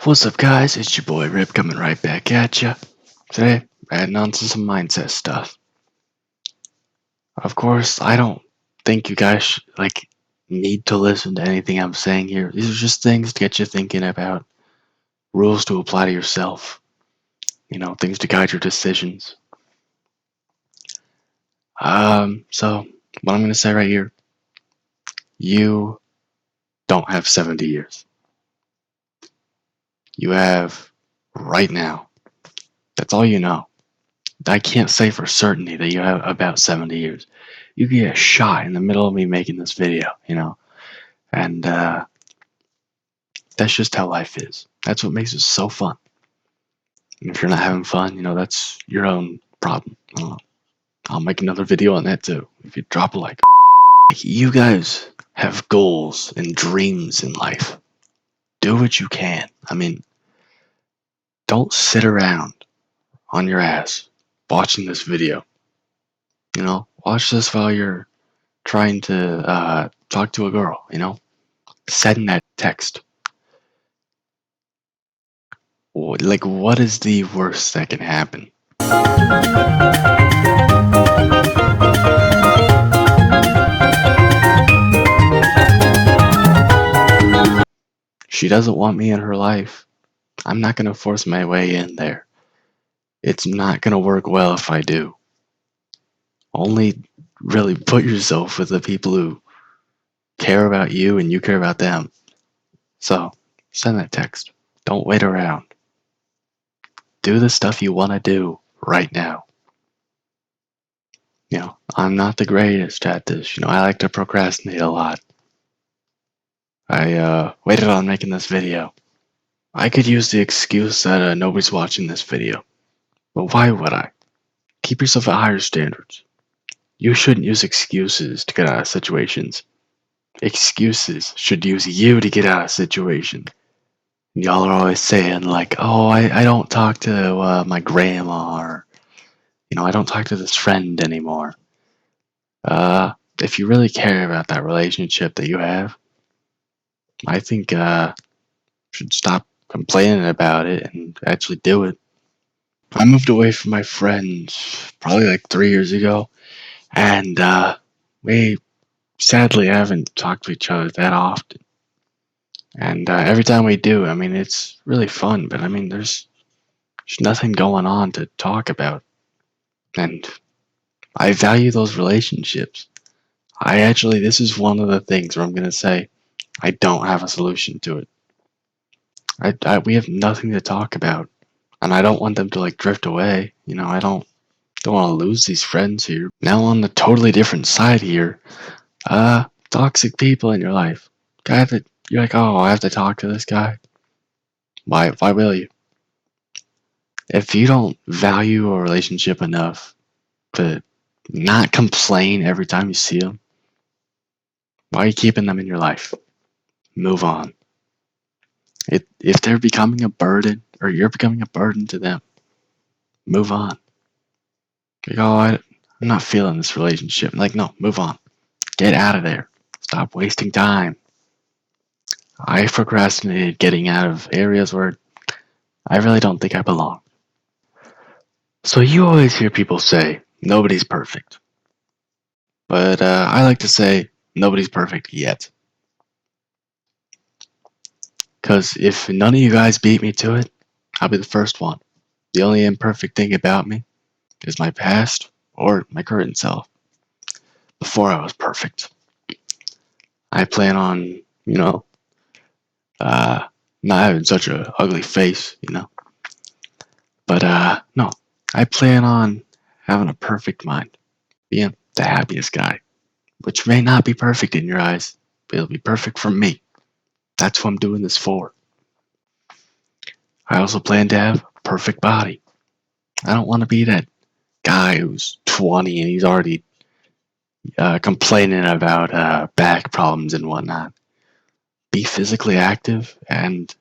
What's up, guys? It's your boy Rip coming right back at ya. Today, adding on to some mindset stuff. Of course, I don't think you guys need to listen to anything I'm saying here. These are just things to get you thinking about rules to apply to yourself. Things to guide your decisions. So what I'm gonna say right here, you don't have 70 years. You have right now. That's all you know. I can't say for certainty that you have about 70 years. You could get shot in the middle of me making this video, and that's just how life is. That's what makes it so fun. And if you're not having fun, that's your own problem. I'll make another video on that too. If you drop a like. You guys have goals and dreams in life. Do what you can. Don't sit around on your ass watching this video. Watch this while you're trying to talk to a girl, send that text. What is the worst that can happen? She doesn't want me in her life. I'm not going to force my way in there. It's not going to work well if I do. Only really put yourself with the people who care about you and you care about them. So, send that text. Don't wait around. Do the stuff you want to do right now. I'm not the greatest at this. I like to procrastinate a lot. I waited on making this video. I could use the excuse that nobody's watching this video. But why would I? Keep yourself at higher standards. You shouldn't use excuses to get out of situations. Excuses should use you to get out of situations. Y'all are always saying oh, I don't talk to my grandma, or I don't talk to this friend anymore. If you really care about that relationship that you have, I think you should stop complaining about it and actually do it. I moved away from my friends probably 3 years ago, and we sadly haven't talked to each other that often. And every time we do, it's really fun, but there's nothing going on to talk about. And I value those relationships. This is one of the things where I'm going to say I don't have a solution to it. We have nothing to talk about, and I don't want them to drift away. I don't want to lose these friends here. Now on the totally different side here, toxic people in your life. Guy that you're oh, I have to talk to this guy. Why will you? If you don't value a relationship enough to not complain every time you see them, why are you keeping them in your life? Move on. If they're becoming a burden, or you're becoming a burden to them, move on. Oh, I'm not feeling this relationship. No, move on. Get out of there. Stop wasting time. I procrastinated getting out of areas where I really don't think I belong. So you always hear people say, nobody's perfect. But I like to say, nobody's perfect yet. Because if none of you guys beat me to it, I'll be the first one. The only imperfect thing about me is my past or my current self. Before I was perfect. I plan on, not having such a ugly face, But no, I plan on having a perfect mind, being the happiest guy, which may not be perfect in your eyes, but it'll be perfect for me. That's what I'm doing this for. I also plan to have a perfect body. I don't want to be that guy who's 20 and he's already complaining about back problems and whatnot. Be physically active and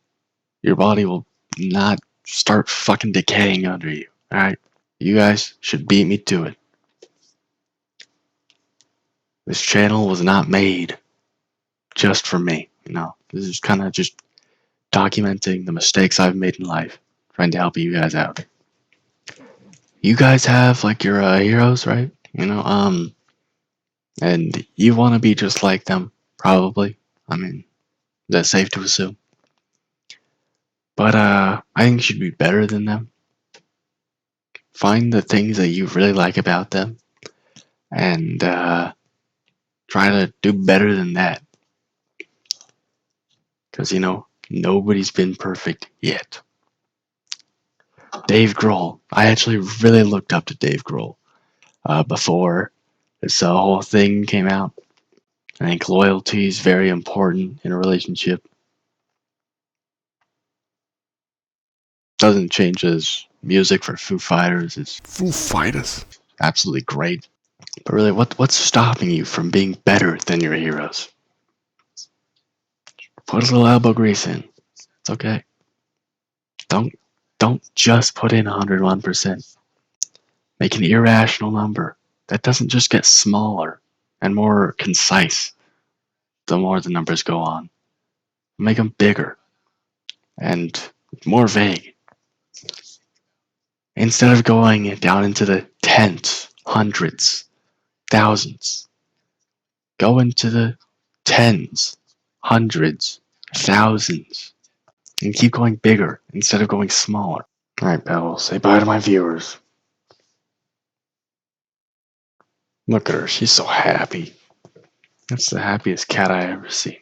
your body will not start fucking decaying under you. Alright? You guys should beat me to it. This channel was not made just for me. This is kind of just documenting the mistakes I've made in life, trying to help you guys out. You guys have like your heroes, right? And you want to be just like them, probably. I mean, that's safe to assume. But I think you should be better than them. Find the things that you really like about them, and try to do better than that. Because nobody's been perfect yet. Dave Grohl. I actually really looked up to Dave Grohl before this whole thing came out. I think loyalty is very important in a relationship. Doesn't change his music for Foo Fighters. It's Foo Fighters. absolutely great. But really, what's stopping you from being better than your heroes? Put a little elbow grease in. It's okay. Don't don't just put in 101%. Make an irrational number that doesn't just get smaller and more concise the more the numbers go on. Make them bigger and more vague. Instead of going down into the tens, hundreds, thousands, go into the tens, hundreds, thousands, and keep going bigger instead of going smaller. Alright, Bevel, say bye to my viewers. Look at her, she's so happy. That's the happiest cat I ever see.